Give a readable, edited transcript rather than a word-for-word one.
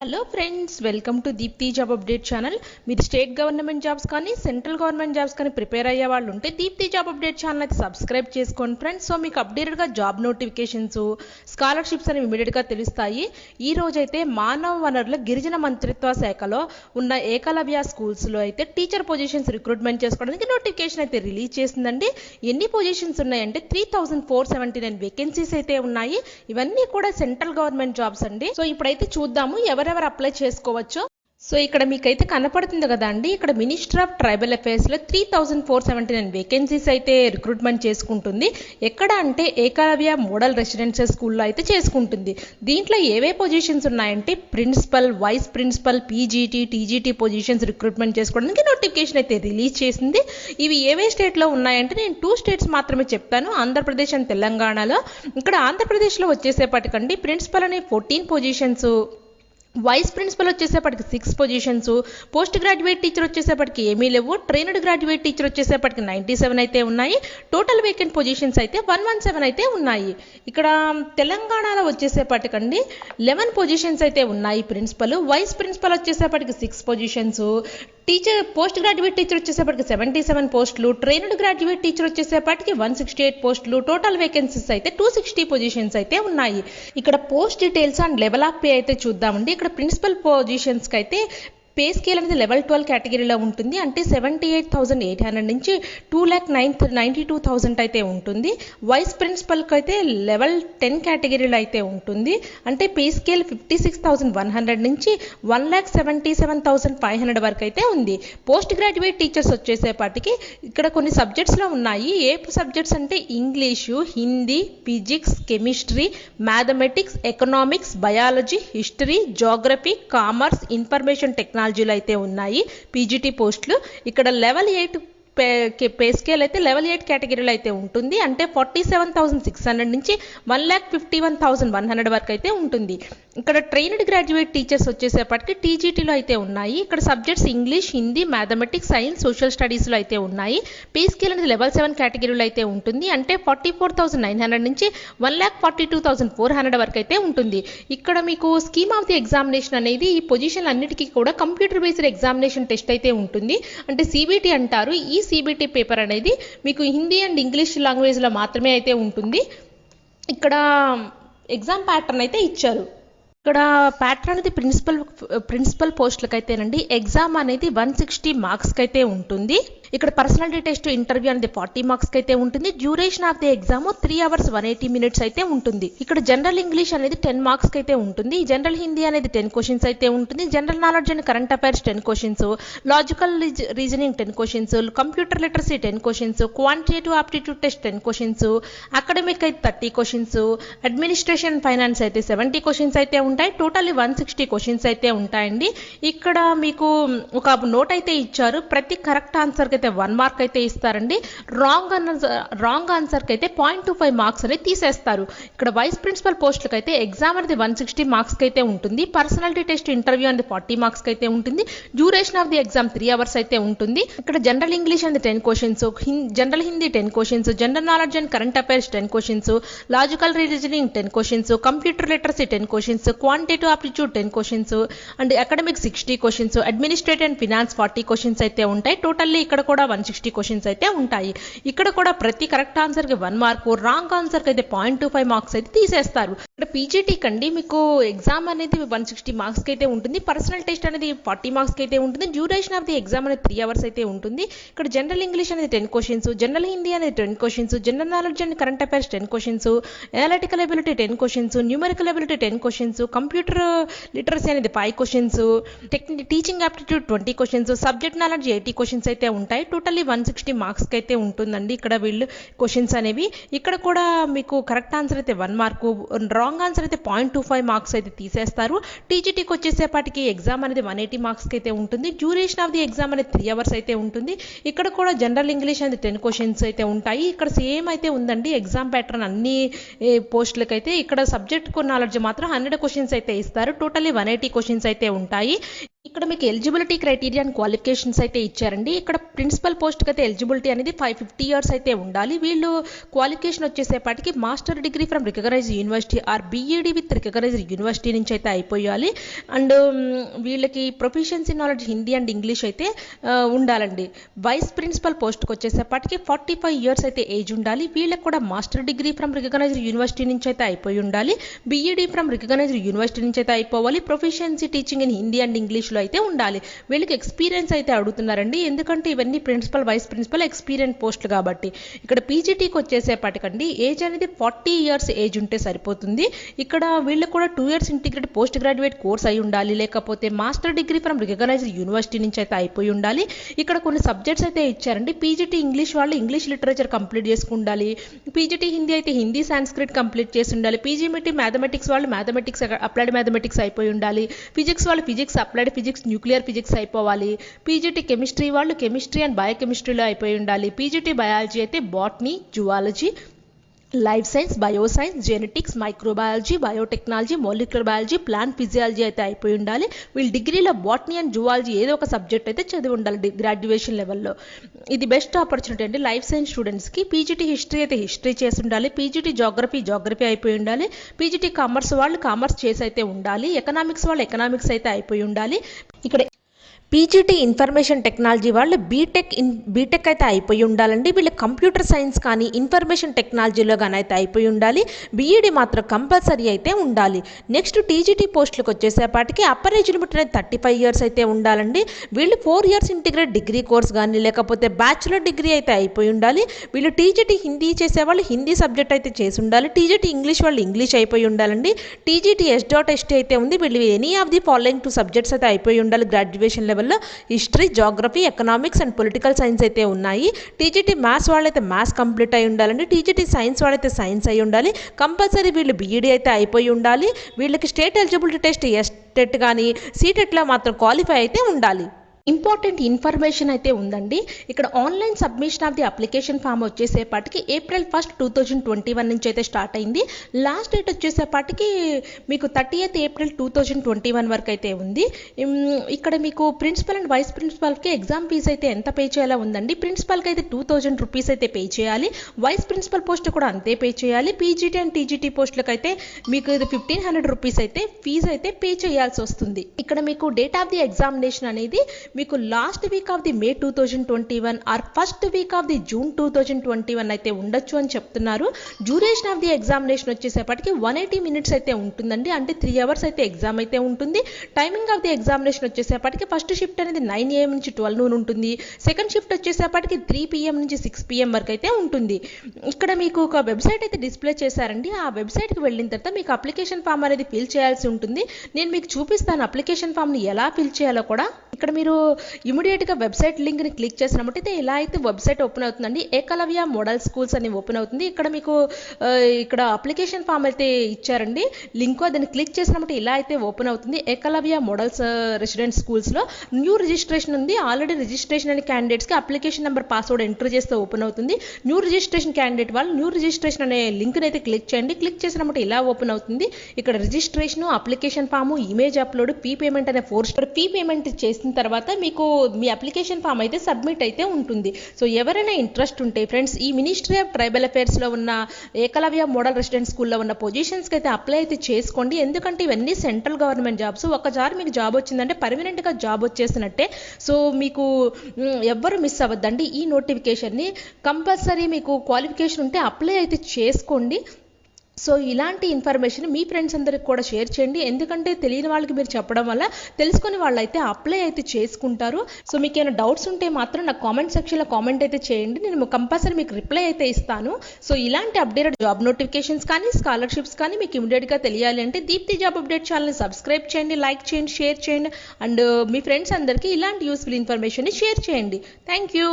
Hello friends, welcome to Deepti job update channel. మీరు state government jobs కానీ central government jobs కానీ prepare అయ్యే వాళ్ళు ఉంటే దీప్తి జాబ్ అప్డేట్ ఛానల్ అయితే సబ్స్క్రైబ్ చేసుకోండి ఫ్రెండ్స్. సో మీకు అప్డేటెడ్గా జాబ్ నోటిఫికేషన్స్, స్కాలర్షిప్స్ అనేవి ఇమీడియట్గా తెలుస్తాయి. ఈ రోజైతే మానవ వనరుల గిరిజన మంత్రిత్వ శాఖలో ఉన్న ఏకలవ్య స్కూల్స్లో అయితే టీచర్ పొజిషన్స్ రిక్రూట్మెంట్ చేసుకోవడానికి నోటిఫికేషన్ అయితే రిలీజ్ చేసిందండి. ఎన్ని పొజిషన్స్ ఉన్నాయంటే 3479 వేకెన్సీస్ అయితే ఉన్నాయి. ఇవన్నీ కూడా సెంట్రల్ గవర్నమెంట్ జాబ్స్ అండి. సో ఇప్పుడైతే చూద్దాము ఎవరెవరు అప్లై చేసుకోవచ్చు. సో ఇక్కడ మీకైతే కనపడుతుంది కదా అండి, ఇక్కడ మినిస్టర్ ఆఫ్ ట్రైబల్ అఫైర్స్లో 3479 వేకెన్సీస్ అయితే రిక్రూట్మెంట్ చేసుకుంటుంది. ఎక్కడ అంటే ఏకలవ్య మోడల్ రెసిడెన్షియల్ స్కూల్లో అయితే చేసుకుంటుంది. దీంట్లో ఏవే పొజిషన్స్ ఉన్నాయంటే principal, vice principal, PGT, TGT positions recruitment చేసుకోవడానికి నోటిఫికేషన్ అయితే రిలీజ్ చేసింది. ఇవి ఏవే స్టేట్లో ఉన్నాయంటే నేను 2 స్టేట్స్ మాత్రమే చెప్తాను, ఆంధ్రప్రదేశ్ అండ్ తెలంగాణలో. ఇక్కడ ఆంధ్రప్రదేశ్లో వచ్చేసేపటికండి ప్రిన్సిపల్ అనే 14 పొజిషన్స్, వైస్ ప్రిన్సిపల్ వచ్చేసేపటికి 6 పొజిషన్స్, పోస్ట్ గ్రాడ్యుయేట్ టీచర్ వచ్చేసేపటికి ఏమీ లేవు, ట్రైనడ్ గ్రాడ్యుయేట్ టీచర్ వచ్చేసేపటికి 97 అయితే ఉన్నాయి. టోటల్ వేకెంట్ పొజిషన్స్ అయితే 117 అయితే ఉన్నాయి. ఇక్కడ తెలంగాణలో వచ్చేసేపటికండి 11 పొజిషన్స్ అయితే ఉన్నాయి. ప్రిన్సిపల్, వైస్ ప్రిన్సిపల్ వచ్చేసేపటికి 6 positions, teacher post graduate teacher వచ్చేసేపటికి 77 పోస్టులు, ట్రైనడ్ గ్రాడ్యుయేట్ టీచర్ వచ్చేసేపటికి 168 పోస్టులు, టోటల్ వేకెన్సీస్ అయితే 260 పొజిషన్స్ అయితే ఉన్నాయి. ఇక్కడ post details and level of pay అయితే చూద్దామండి. ఇక్కడ ప్రిన్సిపల్ పొజిషన్స్కి అయితే పే స్కేల్ అనేది లెవెల్ 12 కేటగిరీలో ఉంటుంది. అంటే 78,800 నుంచి 2,92,000 అయితే ఉంటుంది. వైస్ ప్రిన్సిపల్కి అయితే లెవెల్ 10 కేటగిరీలో అయితే ఉంటుంది. అంటే పే స్కేల్ 56,100 నుంచి 1,77,500 వరకు అయితే ఉంది. పోస్ట్ గ్రాడ్యుయేట్ టీచర్స్ వచ్చేసేపటికి ఇక్కడ కొన్ని సబ్జెక్ట్స్లో ఉన్నాయి. ఏ సబ్జెక్ట్స్ అంటే English, Hindi, physics, chemistry, mathematics, economics, biology, history, geography, commerce, information టెక్నాలజీలో అయితే ఉన్నాయి పీజీటీ పోస్టులు. ఇక్కడ లెవెల్ 8 పే స్కేల్ అయితే లెవెల్ 8 కేటగిరీలో అయితే ఉంటుంది. అంటే 47,600 నుంచి 1,51,100 వరకు అయితే ఉంటుంది. ఇక్కడ ట్రైన్డ్ గ్రాడ్యుయేట్ టీచర్స్ వచ్చేసేపటికి టీజీటీలో అయితే ఉన్నాయి. ఇక్కడ subjects English, Hindi, mathematics, science, social స్టడీస్లో అయితే ఉన్నాయి. పే స్కేల్ అనేది లెవెల్ 7 కేటగిరీలో అయితే ఉంటుంది. అంటే 44,900 నుంచి 1,42,400 వరకు అయితే ఉంటుంది. ఇక్కడ మీకు స్కీమ్ ఆఫ్ ది ఎగ్జామినేషన్ అనేది ఈ పొజిషన్ అన్నిటికీ కూడా కంప్యూటర్ బేస్డ్ ఎగ్జామినేషన్ టెస్ట్ అయితే ఉంటుంది. అంటే సిబిటి అంటారు. ఈ సిబిటి పేపర్ అనేది మీకు హిందీ అండ్ ఇంగ్లీష్ లాంగ్వేజ్లో మాత్రమే అయితే ఉంటుంది. ఇక్కడ ఎగ్జామ్ ప్యాటర్న్ అయితే ఇచ్చారు. ఇక్కడ ప్యాటర్న్ అనేది ప్రిన్సిపల్ పోస్టులకు అయితేనండి ఎగ్జామ్ అనేది 160 మార్క్స్కి అయితే ఉంటుంది. ఇక్కడ పర్సనాలిటీ టెస్ట్, ఇంటర్వ్యూ అనేది 40 మార్క్స్కి అయితే ఉంటుంది. Duration of the exam 3 hours 180 minutes అయితే ఉంటుంది. ఇక్కడ జనరల్ ఇంగ్లీష్ అనేది 10 మార్క్స్కి అయితే ఉంటుంది. జనరల్ హిందీ అనేది 10 క్వశ్చన్స్ అయితే ఉంటుంది. General knowledge and current affairs 10 questions, logical reasoning 10 questions, computer literacy 10 questions, quantitative aptitude test 10 questions, academic అయితే 30 క్వశ్చన్స్, అడ్మినిస్ట్రేషన్ ఫైనాన్స్ అయితే 70 క్వశ్చన్స్ అయితే ఉంటాయి. టోటల్లీ 160 క్వశ్చన్స్ అయితే ఉంటాయండి. ఇక్కడ మీకు ఒక నోట్ అయితే ఇచ్చారు. ప్రతి కరెక్ట్ ఆన్సర్కి అయితే 1 మార్క్ అయితే ఇస్తారండి. రాంగ్ ఆన్సర్కి అయితే 0.25 మార్క్స్ అనేది తీసేస్తారు. ఇక్కడ వైస్ ప్రిన్సిపల్ పోస్టులకు అయితే ఎగ్జామ్ అనేది 160 మార్క్స్కి అయితే ఉంటుంది. పర్సనాలిటీ టెస్ట్, ఇంటర్వ్యూ అనేది 40 మార్క్స్కి అయితే ఉంటుంది. Duration of the exam 3 hours అయితే ఉంటుంది. ఇక్కడ జనరల్ ఇంగ్లీష్ అనేది 10 questions, general Hindi 10 questions, general knowledge and current affairs 10 questions, logical reasoning 10 questions, computer literacy 10 questions, quantitative aptitude 10 questions and academic 60 questions, administrative and finance 40 questions అయితే ఉంటాయి. Totally ఇక్కడ కూడా 160 questions అయితే ఉంటాయి. ఇక్కడ కూడా ప్రతి కరెక్ట్ ఆన్సర్కి 1 మార్కు, రాంగ్ ఆన్సర్కి అయితే 0.25 మార్క్స్ అయితే తీసేస్తారు. ఇక్కడ పీజీటీ కండి మీకు ఎగ్జామ్ అనేది 160 మార్క్స్కి అయితే ఉంటుంది. పర్సనల్ టెస్ట్ అనేది 40 మార్క్స్కి అయితే ఉంటుంది. డ్యూరేషన్ ఆఫ్ ది ఎగ్జామ్ అనేది 3 hours అయితే ఉంటుంది. ఇక్కడ జనరల్ ఇంగ్లీష్ అనేది 10 క్వశ్చన్స్, జనరల్ హిందీ అనేది 10 questions, general knowledge and current affairs 10 questions, analytical ability 10 questions, numerical ability 10 questions, computer literacy అనేది 5 questions, teaching aptitude 20 questions, subject knowledge 80 questions అయితే ఉంటాయి. Totally 160 మార్క్స్కి అయితే ఉంటుందండి ఇక్కడ వీళ్ళు క్వశ్చన్స్ అనేవి. ఇక్కడ కూడా మీకు కరెక్ట్ ఆన్సర్ అయితే 1 మార్కు, రాంగ్ ఆన్సర్ అయితే 0.25 మార్క్స్ అయితే తీసేస్తారు. టీజీటీకి వచ్చేసేపటికి ఎగ్జామ్ అనేది 180 మార్క్స్కి అయితే ఉంటుంది. డ్యూరేషన్ ఆఫ్ ది ఎగ్జామ్ అనేది 3 hours అయితే ఉంటుంది. ఇక్కడ కూడా జనరల్ ఇంగ్లీష్ అనేది 10 క్వశ్చన్స్ అయితే ఉంటాయి. ఇక్కడ సేమ్ అయితే ఉందండి ఎగ్జామ్ ప్యాటర్న్ అన్ని పోస్టులకు అయితే. ఇక్కడ సబ్జెక్ట్ నాలెడ్జ్ మాత్రం 100 క్వశ్చన్స్ అయితే ఇస్తారు. టోటల్లీ 180 క్వశ్చన్స్ అయితే ఉంటాయి. ఇక్కడ మీకు ఎలిజిబిలిటీ క్రైటీరియా అండ్ క్వాలిఫికేషన్స్ అయితే ఇచ్చారండి. ఇక్కడ ప్రిన్సిపల్ పోస్ట్కి అయితే ఎలిజిబిలిటీ అనేది 550 ఇయర్స్ అయితే ఉండాలి. వీళ్ళు క్వాలిఫికేషన్ వచ్చేసేపాటికి master degree from recognised university or B Ed with recognised university నుంచి అయితే అయిపోయాలి. అండ్ వీళ్ళకి proficiency knowledge Hindi and English అయితే ఉండాలండి. వైస్ ప్రిన్సిపల్ పోస్ట్కి వచ్చేసేపాటికి 45 ఇయర్స్ అయితే ఏజ్ ఉండాలి. వీళ్ళకి కూడా master degree from recognised university నుంచి అయితే అయిపోయి ఉండాలి. బీఈడి ఫ్రమ్ రికగ్నైజ్డ్ యూనివర్సిటీ నుంచి అయితే అయిపోవాలి. Proficiency teaching in Hindi and ఇంగ్లీష్లో అయితే ఉండాలి. వీళ్ళకి ఎక్స్పీరియన్స్ అయితే అడుగుతున్నారండి, ఎందుకంటే ఇవన్నీ ప్రిన్సిపల్ వైస్ ప్రిన్సిపల్ ఎక్స్పీరియన్స్ పోస్టులు కాబట్టి. ఇక్కడ పీజీటీకి వచ్చేసేపటికండి ఏజ్ అనేది 40 ఇయర్స్ ఏజ్ ఉంటే సరిపోతుంది. ఇక్కడ వీళ్ళకి కూడా 2 years integrated post graduate course అయి ఉండాలి, లేకపోతే master degree from recognised university నుంచి అయితే అయిపోయి ఉండాలి. ఇక్కడ కొన్ని సబ్జెక్ట్స్ అయితే ఇచ్చారండి. పీజీటీ ఇంగ్లీష్ వాళ్ళు ఇంగ్లీష్ లిటరేచర్ కంప్లీట్ చేసుకు ఉండాలి. పీజీటీ హిందీ అయితే హిందీ సాంస్క్రిట్ కంప్లీట్ చేసి ఉండాలి. పీజీమిటీ మ్యాథమెటిక్స్ వాళ్ళు మ్యాథమెటిక్స్ అప్లైడ్ మ్యాథమెటిక్స్ అయిపోయి ఉండాలి. ఫిజిక్స్ వాళ్ళు physics applied physics nuclear physics అయిపోవాలి. పీజీటీ కెమిస్ట్రీ వాళ్ళు కెమిస్ట్రీ అండ్ బయోకెమిస్ట్రీలో అయిపోయి ఉండాలి. పీజీటీ బయాలజీ అయితే botany, zoology, life science, bioscience, genetics, microbiology, biotechnology, molecular biology, plant physiology అయితే అయిపోయి ఉండాలి. వీళ్ళు డిగ్రీలో బాటనీ అండ్ జువాలజీ ఏదో ఒక సబ్జెక్ట్ అయితే చదివి ఉండాలి గ్రాడ్యుయేషన్ లెవెల్లో. ఇది బెస్ట్ ఆపర్చునిటీ అండి లైఫ్ సైన్స్ స్టూడెంట్స్కి. పీజీటీ హిస్టరీ అయితే హిస్టరీ చేసి ఉండాలి. పీజీటీ జాగ్రఫీ అయిపోయి ఉండాలి. పీజీటీ కామర్స్ వాళ్ళు కామర్స్ చేసి అయితే ఉండాలి. ఎకనామిక్స్ వాళ్ళు ఎకనామిక్స్ అయితే అయిపోయి ఉండాలి. ఇక్కడ పీజీటీ ఇన్ఫర్మేషన్ టెక్నాలజీ వాళ్ళు బీటెక్ అయితే అయిపోయి ఉండాలండి. వీళ్ళు కంప్యూటర్ సైన్స్ కానీ ఇన్ఫర్మేషన్ టెక్నాలజీలో కానీ అయితే అయిపోయి ఉండాలి. బీఈడి మాత్రం కంపల్సరీ అయితే ఉండాలి. నెక్స్ట్ టీజీటీ పోస్టులకు వచ్చేసేపాటికి అప్పర్ ఏజ్ లిమిట్ అనేది 35 ఇయర్స్ అయితే ఉండాలండి. వీళ్ళు 4 ఇయర్స్ ఇంటిగ్రేట్ డిగ్రీ కోర్స్ కానీ లేకపోతే బ్యాచులర్ డిగ్రీ అయితే అయిపోయి ఉండాలి. వీళ్ళు టీజీటీ హిందీ చేసేవాళ్ళు హిందీ సబ్జెక్ట్ అయితే చేసి ఉండాలి. టీజీటీ ఇంగ్లీష్ వాళ్ళు ఇంగ్లీష్ అయిపోయి ఉండాలండి. టీజీటీ ఎస్టీ అయితే ఉంది. వీళ్ళు any of the following 2 subjects అయితే అయిపోయి ఉండాలి గ్రాడ్యుయేషన్ లెవెల్లో. History, geography, economics and political science అయితే ఉన్నాయి. టీజీటీ మ్యాథ్స్ వాళ్ళైతే మ్యాథ్స్ కంప్లీట్ అయి ఉండాలండి. టీజీటీ సైన్స్ వాళ్ళైతే సైన్స్ అయి ఉండాలి. కంపల్సరీ వీళ్ళు బీఈడీ అయితే అయిపోయి ఉండాలి. వీళ్ళకి స్టేట్ ఎలిజిబిలిటీ టెస్ట్ ఎస్టెట్ కానీ సీటెట్లో మాత్రం క్వాలిఫై అయితే ఉండాలి. ఇంపార్టెంట్ ఇన్ఫర్మేషన్ అయితే ఉందండి. ఇక్కడ online submission of the application form వచ్చేసేపాటికి April 1, 2021 నుంచి అయితే స్టార్ట్ అయింది. లాస్ట్ డేట్ వచ్చేసేపాటికి మీకు 30th April 2021 వరకు అయితే ఉంది. ఇక్కడ మీకు ప్రిన్సిపల్ అండ్ వైస్ ప్రిన్సిపల్కి ఎగ్జామ్ ఫీజ్ అయితే ఎంత పే చేయాలో ఉందండి. ప్రిన్సిపల్కి అయితే 2000 రూపీస్ అయితే పే చేయాలి. వైస్ ప్రిన్సిపల్ పోస్ట్ కూడా అంతే పే చేయాలి. పీజీటీ అండ్ టీజీటీ పోస్టులకు అయితే మీకు ఇది 1500 రూపీస్ అయితే ఫీజు అయితే పే చేయాల్సి వస్తుంది. ఇక్కడ మీకు డేట్ ఆఫ్ ది ఎగ్జామినేషన్ అనేది మీకు last week of the May 2021 or first week of the June 2021 అయితే ఉండొచ్చు అని చెప్తున్నారు. డ్యూరేషన్ ఆఫ్ ది ఎగ్జామినేషన్ వచ్చేసేపటికి 180 minutes అయితే ఉంటుందండి. అంటే 3 hours అయితే ఎగ్జామ్ అయితే ఉంటుంది. టైమింగ్ ఆఫ్ ది ఎగ్జామినేషన్ వచ్చేసేపటికి ఫస్ట్ షిఫ్ట్ అనేది 9 AM నుంచి 12 noon ఉంటుంది. సెకండ్ షిఫ్ట్ వచ్చేసేపటికి 3 PM నుంచి 6 PM వరకు అయితే ఉంటుంది. ఇక్కడ మీకు ఒక వెబ్సైట్ అయితే డిస్ప్లే చేశారండి. ఆ వెబ్సైట్కి వెళ్ళిన తర్వాత మీకు అప్లికేషన్ ఫామ్ అనేది ఫిల్ చేయాల్సి ఉంటుంది. నేను మీకు చూపిస్తాను అప్లికేషన్ ఫామ్ని ఎలా ఫిల్ చేయాలో కూడా. ఇక్కడ మీరు ఇమీడియట్గా వెబ్సైట్ లింక్ని క్లిక్ చేసినట్టయితే ఇలా అయితే వెబ్సైట్ ఓపెన్ అవుతుందండి. ఏకలవ్య మోడల్ స్కూల్స్ అని ఓపెన్ అవుతుంది. ఇక్కడ మీకు ఇక్కడ అప్లికేషన్ ఫామ్ అయితే ఇచ్చారండి లింక్, దాన్ని క్లిక్ చేసినప్పుడు ఇలా అయితే ఓపెన్ అవుతుంది. ఏకలవ్య మోడల్స్ రెసిడెంట్ స్కూల్స్లో న్యూ రిజిస్ట్రేషన్ ఉంది. ఆల్రెడీ రిజిస్ట్రేషన్ అనే క్యాండిడేట్స్కి అప్లికేషన్ నెంబర్ పాస్వర్డ్ ఎంటర్ చేస్తే ఓపెన్ అవుతుంది. న్యూ రిజిస్ట్రేషన్ క్యాండిడేట్ వాళ్ళు న్యూ రిజిస్ట్రేషన్ అనే లింక్ని అయితే క్లిక్ చేయండి. క్లిక్ చేసినప్పుడు ఇలా ఓపెన్ అవుతుంది. ఇక్కడ registration, application form, image upload, fee payment అనే 4 స్టెప్ ఫీ పేమెంట్ చేసిన తర్వాత మీకు మీ అప్లికేషన్ ఫామ్ అయితే సబ్మిట్ అయితే ఉంటుంది. సో ఎవరైనా ఇంట్రెస్ట్ ఉంటే ఫ్రెండ్స్ ఈ మినిస్ట్రీ ఆఫ్ ట్రైబల్ అఫైర్స్లో ఉన్న ఏకలవ్య మోడల్ రెసిడెంట్ స్కూల్లో ఉన్న పొజిషన్స్కి అయితే అప్లై అయితే చేసుకోండి. ఎందుకంటే ఇవన్నీ సెంట్రల్ గవర్నమెంట్ జాబ్స్. ఒకసారి మీకు జాబ్ వచ్చిందంటే పర్మనెంట్గా జాబ్ వచ్చేసినట్టే. సో మీకు ఎవ్వరు మిస్ అవ్వద్దండి ఈ నోటిఫికేషన్ని. కంపల్సరీ మీకు క్వాలిఫికేషన్ ఉంటే అప్లై అయితే చేసుకోండి. సో ఇలాంటి ఇన్ఫర్మేషన్ మీ ఫ్రెండ్స్ అందరికి కూడా షేర్ చేయండి. ఎందుకంటే తెలియని వాళ్ళకి మీరు చెప్పడం వల్ల తెలుసుకుని వాళ్ళు అయితే అప్లై అయితే చేసుకుంటారు. సో మీకు ఏమైనా డౌట్స్ ఉంటే మాత్రం నాకు కామెంట్ సెక్షన్లో కామెంట్ అయితే చేయండి. నేను కంపల్సరీ మీకు రిప్లై అయితే ఇస్తాను. సో ఇలాంటి అప్డేటెడ్ జాబ్ నోటిఫికేషన్స్ కానీ స్కాలర్షిప్స్ కానీ మీకు ఇమీడియట్గా తెలియాలి అంటే దీప్తి జాబ్ అప్డేట్ ఛానల్ని సబ్స్క్రైబ్ చేయండి, లైక్ చేయండి, షేర్ చేయండి అండ్ మీ ఫ్రెండ్స్ అందరికీ ఇలాంటి యూస్ఫుల్ ఇన్ఫర్మేషన్ని షేర్ చేయండి. Thank you.